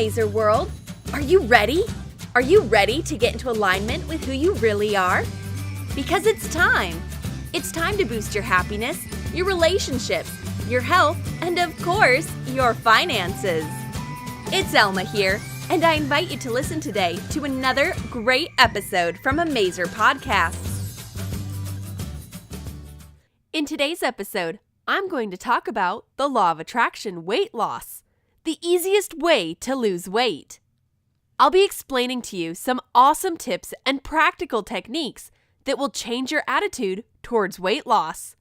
Mazer world! Are you ready? Are you ready to get into alignment with who you really are? Because it's time! It's time to boost your happiness, your relationships, your health, and of course, your finances. It's Elma here, and I invite you to listen today to another great episode from a Mazer podcast. In today's episode, I'm going to talk about the law of attraction weight loss, the easiest way to lose weight. I'll be explaining to you some awesome tips and practical techniques that will change your attitude towards weight loss.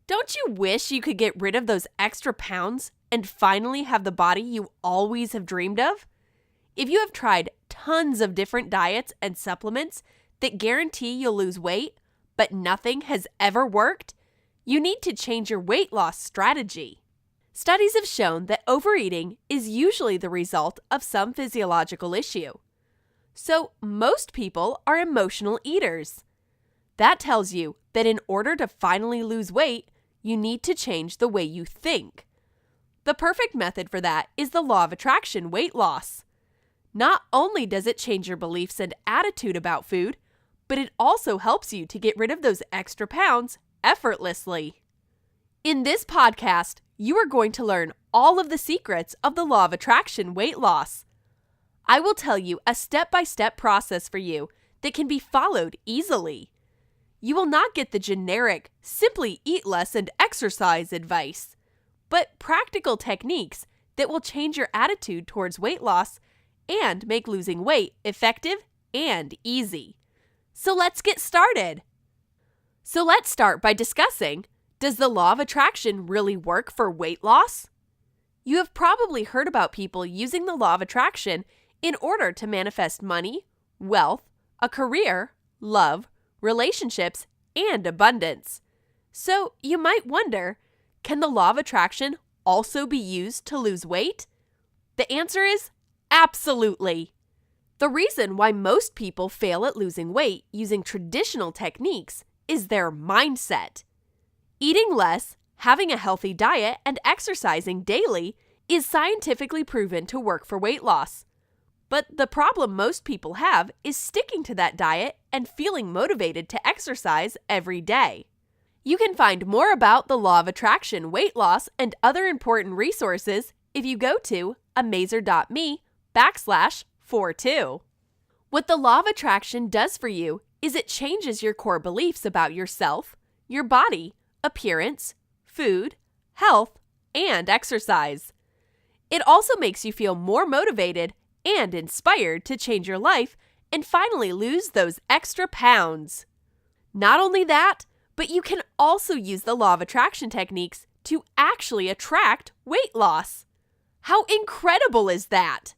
Don't you wish you could get rid of those extra pounds and finally have the body you always have dreamed of? If you have tried tons of different diets and supplements that guarantee you'll lose weight, but nothing has ever worked, you need to change your weight loss strategy. Studies have shown that overeating is usually the result of some physiological issue. So most people are emotional eaters. That tells you that in order to finally lose weight, you need to change the way you think. The perfect method for that is the law of attraction weight loss. Not only does it change your beliefs and attitude about food, but it also helps you to get rid of those extra pounds effortlessly. In this podcast, you are going to learn all of the secrets of the law of attraction weight loss. I will tell you a step-by-step process for you that can be followed easily. You will not get the generic, simply eat less and exercise advice, but practical techniques that will change your attitude towards weight loss and make losing weight effective and easy. So let's get started. So let's start by discussing, does the law of attraction really work for weight loss? You have probably heard about people using the law of attraction in order to manifest money, wealth, a career, love, relationships, and abundance. So you might wonder, can the law of attraction also be used to lose weight? The answer is absolutely. The reason why most people fail at losing weight using traditional techniques is their mindset. Eating less, having a healthy diet, and exercising daily is scientifically proven to work for weight loss. But the problem most people have is sticking to that diet and feeling motivated to exercise every day. You can find more about the law of attraction weight loss and other important resources if you go to amazer.me/42. What the law of attraction does for you is it changes your core beliefs about yourself, your body, appearance, food, health, and exercise. It also makes you feel more motivated and inspired to change your life and finally lose those extra pounds. Not only that, but you can also use the law of attraction techniques to actually attract weight loss. How incredible is that?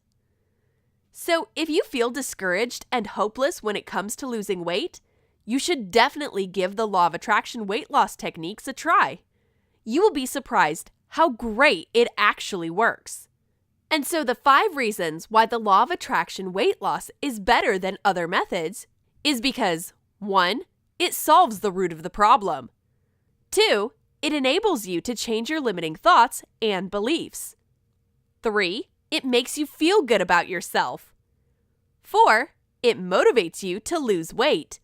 So if you feel discouraged and hopeless when it comes to losing weight, you should definitely give the law of attraction weight loss techniques a try. You will be surprised how great it actually works. And so the 5 reasons why the law of attraction weight loss is better than other methods is because 1. It solves the root of the problem. 2. It enables you to change your limiting thoughts and beliefs. 3. It makes you feel good about yourself. 4. It motivates you to lose weight.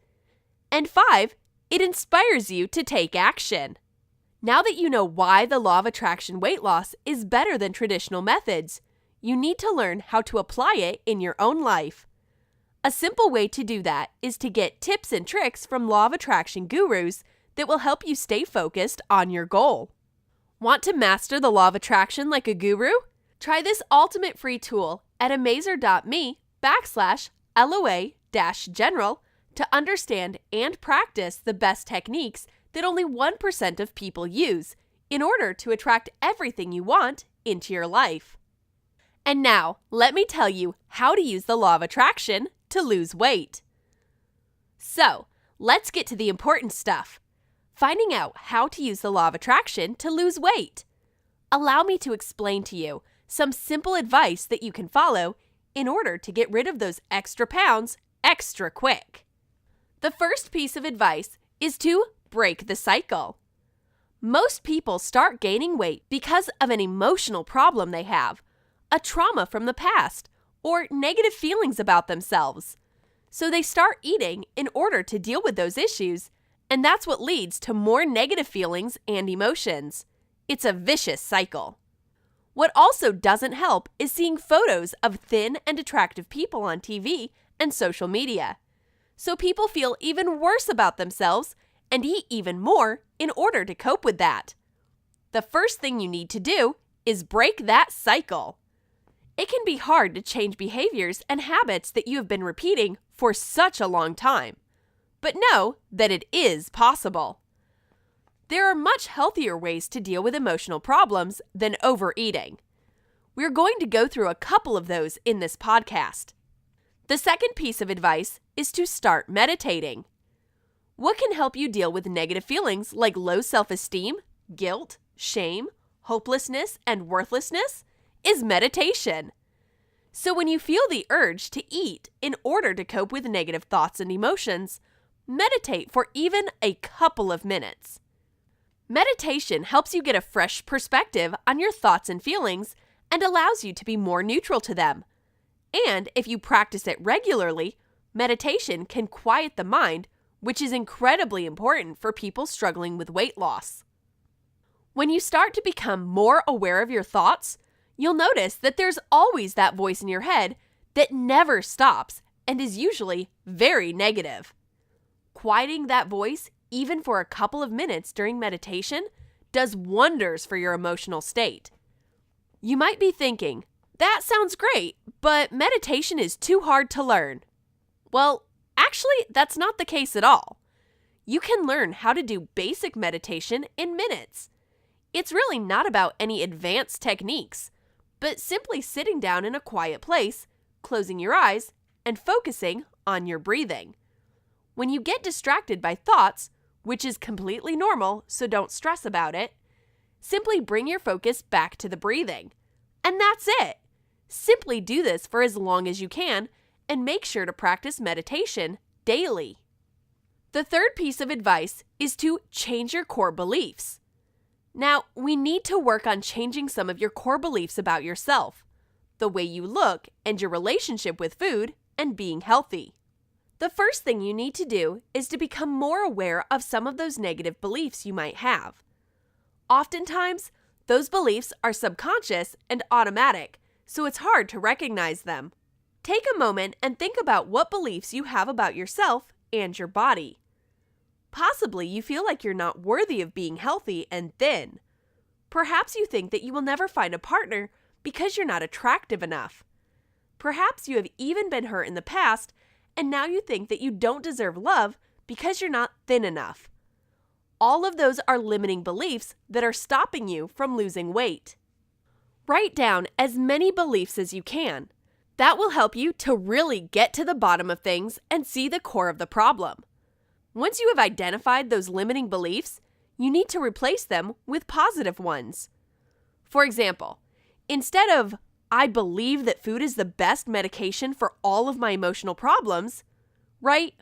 And 5. It inspires you to take action. Now that you know why the law of attraction weight loss is better than traditional methods, you need to learn how to apply it in your own life. A simple way to do that is to get tips and tricks from law of attraction gurus that will help you stay focused on your goal. Want to master the law of attraction like a guru? Try this ultimate free tool at amazer.me/LOA-general to understand and practice the best techniques that only 1% of people use in order to attract everything you want into your life. And now, let me tell you how to use the law of attraction to lose weight. So, let's get to the important stuff. Finding out how to use the law of attraction to lose weight. Allow me to explain to you some simple advice that you can follow in order to get rid of those extra pounds extra quick. The first piece of advice is to break the cycle. Most people start gaining weight because of an emotional problem they have, a trauma from the past, or negative feelings about themselves. So they start eating in order to deal with those issues, and that's what leads to more negative feelings and emotions. It's a vicious cycle. What also doesn't help is seeing photos of thin and attractive people on TV and social media. So people feel even worse about themselves and eat even more in order to cope with that. The first thing you need to do is break that cycle. It can be hard to change behaviors and habits that you have been repeating for such a long time, but know that it is possible. There are much healthier ways to deal with emotional problems than overeating. We're going to go through a couple of those in this podcast. The second piece of advice is to start meditating. What can help you deal with negative feelings like low self-esteem, guilt, shame, hopelessness, and worthlessness is meditation. So when you feel the urge to eat in order to cope with negative thoughts and emotions, meditate for even a couple of minutes. Meditation helps you get a fresh perspective on your thoughts and feelings and allows you to be more neutral to them. And if you practice it regularly, meditation can quiet the mind, which is incredibly important for people struggling with weight loss. When you start to become more aware of your thoughts, you'll notice that there's always that voice in your head that never stops and is usually very negative. Quieting that voice, even for a couple of minutes during meditation, does wonders for your emotional state. You might be thinking, that sounds great, but meditation is too hard to learn. Well, actually, that's not the case at all. You can learn how to do basic meditation in minutes. It's really not about any advanced techniques, but simply sitting down in a quiet place, closing your eyes, and focusing on your breathing. When you get distracted by thoughts, which is completely normal, so don't stress about it, simply bring your focus back to the breathing. And that's it. Simply do this for as long as you can, and make sure to practice meditation daily. The third piece of advice is to change your core beliefs. Now, we need to work on changing some of your core beliefs about yourself, the way you look, and your relationship with food and being healthy. The first thing you need to do is to become more aware of some of those negative beliefs you might have. Oftentimes, those beliefs are subconscious and automatic, so it's hard to recognize them. Take a moment and think about what beliefs you have about yourself and your body. Possibly you feel like you're not worthy of being healthy and thin. Perhaps you think that you will never find a partner because you're not attractive enough. Perhaps you have even been hurt in the past, and now you think that you don't deserve love because you're not thin enough. All of those are limiting beliefs that are stopping you from losing weight. Write down as many beliefs as you can. That will help you to really get to the bottom of things and see the core of the problem. Once you have identified those limiting beliefs, you need to replace them with positive ones. For example, instead of, I believe that food is the best medication for all of my emotional problems, write,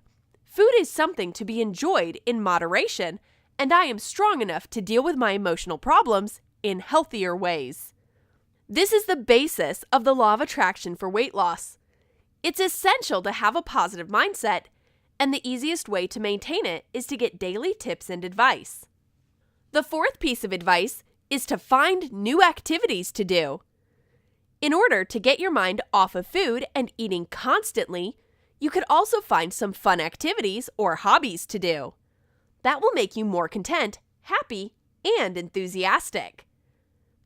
food is something to be enjoyed in moderation, and I am strong enough to deal with my emotional problems in healthier ways. This is the basis of the law of attraction for weight loss. It's essential to have a positive mindset, and the easiest way to maintain it is to get daily tips and advice. The fourth piece of advice is to find new activities to do. In order to get your mind off of food and eating constantly, you could also find some fun activities or hobbies to do. That will make you more content, happy, and enthusiastic.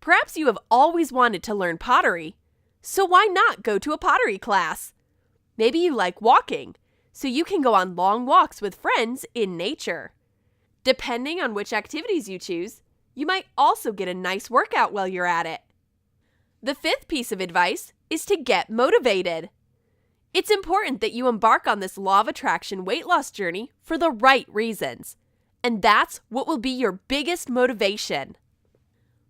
Perhaps you have always wanted to learn pottery, so why not go to a pottery class? Maybe you like walking, so you can go on long walks with friends in nature. Depending on which activities you choose, you might also get a nice workout while you're at it. The fifth piece of advice is to get motivated. It's important that you embark on this law of attraction weight loss journey for the right reasons, and that's what will be your biggest motivation.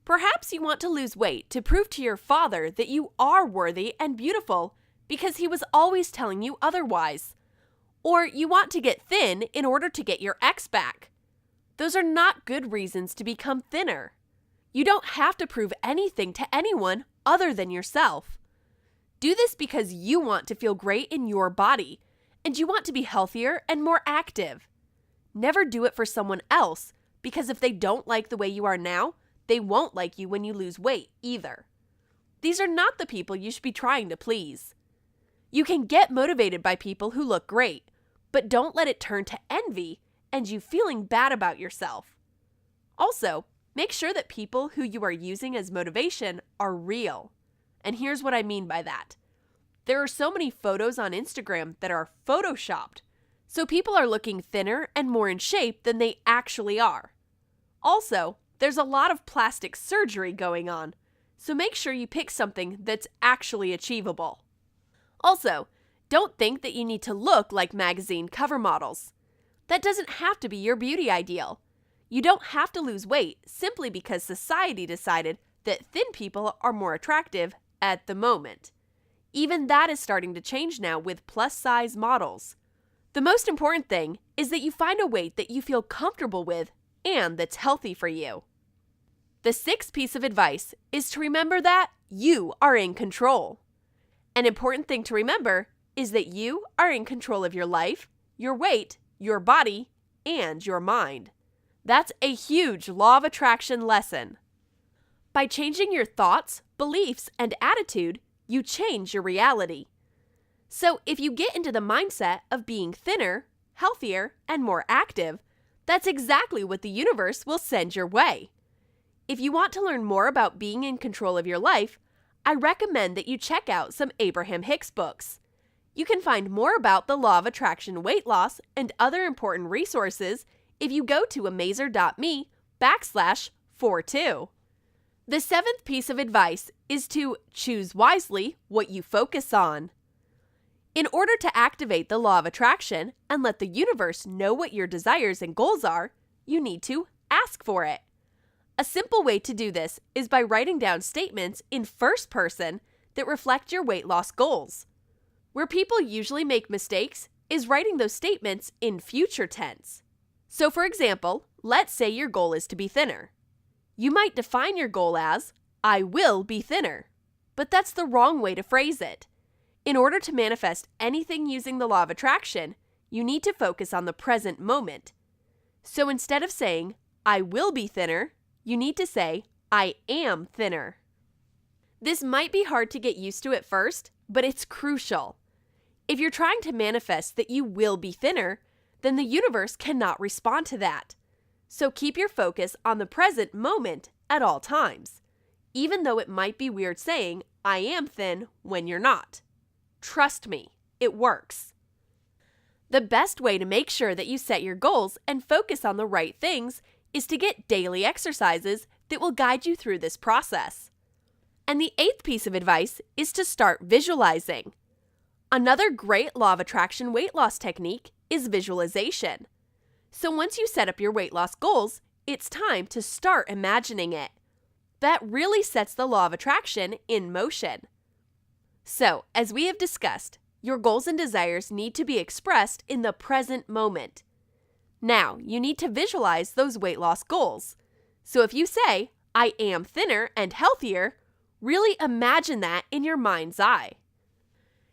Perhaps you want to lose weight to prove to your father that you are worthy and beautiful because he was always telling you otherwise. Or you want to get thin in order to get your ex back. Those are not good reasons to become thinner. You don't have to prove anything to anyone other than yourself. Do this because you want to feel great in your body, and you want to be healthier and more active. Never do it for someone else, because if they don't like the way you are now, they won't like you when you lose weight either. These are not the people you should be trying to please. You can get motivated by people who look great, but don't let it turn to envy and you feeling bad about yourself. Also, make sure that people who you are using as motivation are real. And here's what I mean by that. There are so many photos on Instagram that are photoshopped, so people are looking thinner and more in shape than they actually are. Also, there's a lot of plastic surgery going on, so make sure you pick something that's actually achievable. Also, don't think that you need to look like magazine cover models. That doesn't have to be your beauty ideal. You don't have to lose weight simply because society decided that thin people are more attractive at the moment. Even that is starting to change now with plus-size models. The most important thing is that you find a weight that you feel comfortable with and that's healthy for you. The sixth piece of advice is to remember that you are in control. An important thing to remember is that you are in control of your life, your weight, your body, and your mind. That's a huge law of attraction lesson. By changing your thoughts, beliefs, and attitude, you change your reality. So if you get into the mindset of being thinner, healthier, and more active, that's exactly what the universe will send your way. If you want to learn more about being in control of your life, I recommend that you check out some Abraham Hicks books. You can find more about the law of attraction weight loss and other important resources if you go to amazer.me/42. The seventh piece of advice is to choose wisely what you focus on. In order to activate the law of attraction and let the universe know what your desires and goals are, you need to ask for it. A simple way to do this is by writing down statements in first person that reflect your weight loss goals. Where people usually make mistakes is writing those statements in future tense. So for example, let's say your goal is to be thinner. You might define your goal as, I will be thinner, but that's the wrong way to phrase it. In order to manifest anything using the law of attraction, you need to focus on the present moment. So instead of saying, I will be thinner, you need to say, I am thinner. This might be hard to get used to at first, but it's crucial. If you're trying to manifest that you will be thinner, then the universe cannot respond to that. So keep your focus on the present moment at all times, even though it might be weird saying, I am thin when you're not. Trust me, it works. The best way to make sure that you set your goals and focus on the right things is to get daily exercises that will guide you through this process. And the eighth piece of advice is to start visualizing. Another great law of attraction weight loss technique is visualization. So once you set up your weight loss goals, it's time to start imagining it. That really sets the law of attraction in motion. So, as we have discussed, your goals and desires need to be expressed in the present moment. Now, you need to visualize those weight loss goals. So if you say, I am thinner and healthier, really imagine that in your mind's eye.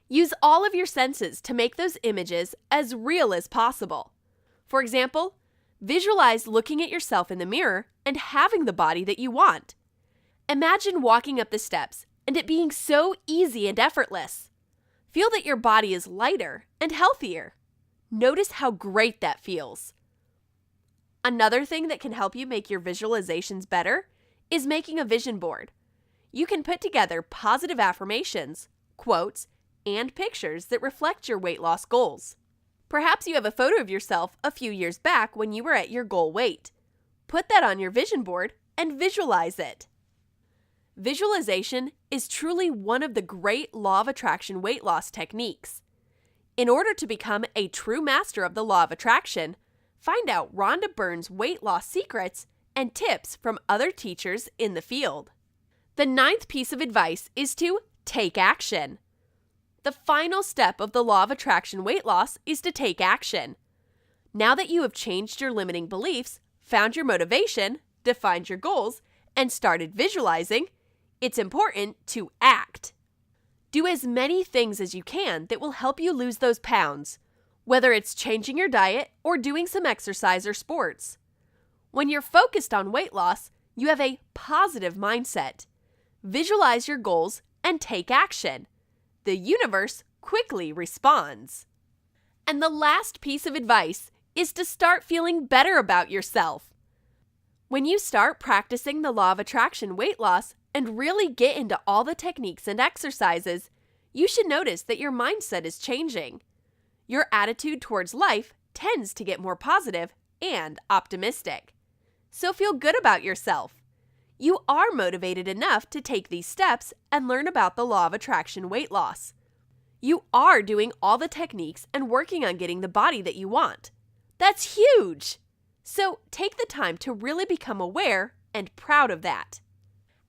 Use all of your senses to make those images as real as possible. For example, visualize looking at yourself in the mirror and having the body that you want. Imagine walking up the steps and it being so easy and effortless. Feel that your body is lighter and healthier. Notice how great that feels. Another thing that can help you make your visualizations better is making a vision board. You can put together positive affirmations, quotes, and pictures that reflect your weight loss goals. Perhaps you have a photo of yourself a few years back when you were at your goal weight. Put that on your vision board and visualize it. Visualization is truly one of the great law of attraction weight loss techniques. In order to become a true master of the law of attraction, find out Rhonda Byrne's weight loss secrets and tips from other teachers in the field. The ninth piece of advice is to take action. The final step of the law of attraction weight loss is to take action. Now that you have changed your limiting beliefs, found your motivation, defined your goals, and started visualizing, It's important to act. Do as many things as you can that will help you lose those pounds, whether it's changing your diet or doing some exercise or sports. When you're focused on weight loss, you have a positive mindset. Visualize your goals and take action. The universe quickly responds. And the last piece of advice is to start feeling better about yourself. When you start practicing the law of attraction weight loss and really get into all the techniques and exercises, you should notice that your mindset is changing. Your attitude towards life tends to get more positive and optimistic. So feel good about yourself. You are motivated enough to take these steps and learn about the law of attraction weight loss. You are doing all the techniques and working on getting the body that you want. That's huge! So take the time to really become aware and proud of that.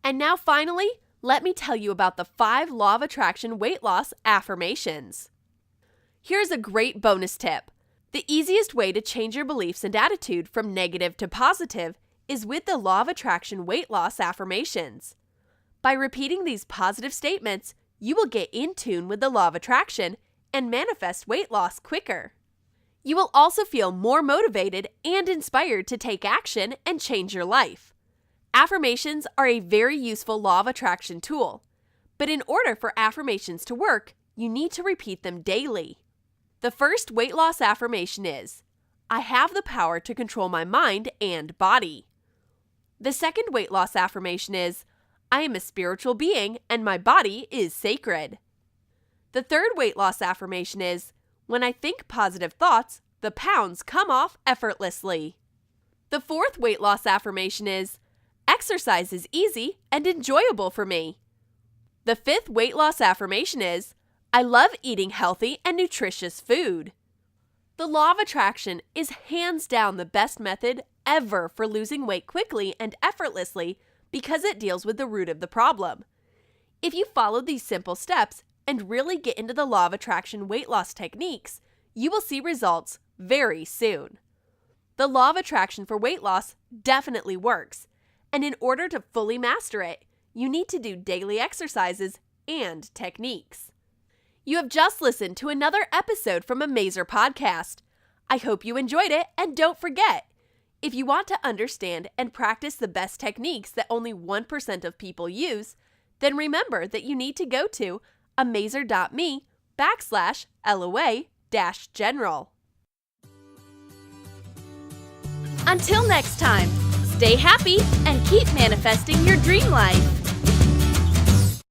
And now finally, let me tell you about the 5 Law of Attraction weight loss affirmations. Here's a great bonus tip. The easiest way to change your beliefs and attitude from negative to positive is with the Law of Attraction weight loss affirmations. By repeating these positive statements, you will get in tune with the Law of Attraction and manifest weight loss quicker. You will also feel more motivated and inspired to take action and change your life. Affirmations are a very useful Law of Attraction tool, but in order for affirmations to work, you need to repeat them daily. The first weight loss affirmation is, I have the power to control my mind and body. The second weight loss affirmation is, I am a spiritual being and my body is sacred. The third weight loss affirmation is, when I think positive thoughts, the pounds come off effortlessly. The fourth weight loss affirmation is, exercise is easy and enjoyable for me. The fifth weight loss affirmation is, I love eating healthy and nutritious food. The Law of Attraction is hands down the best method ever for losing weight quickly and effortlessly because it deals with the root of the problem. If you follow these simple steps and really get into the Law of Attraction weight loss techniques, you will see results very soon. The Law of Attraction for weight loss definitely works, and in order to fully master it, you need to do daily exercises and techniques. You have just listened to another episode from a Mazer podcast. I hope you enjoyed it, and don't forget, if you want to understand and practice the best techniques that only 1% of people use, then remember that you need to go to amazer.me/LOA-general. Until next time, stay happy and keep manifesting your dream life.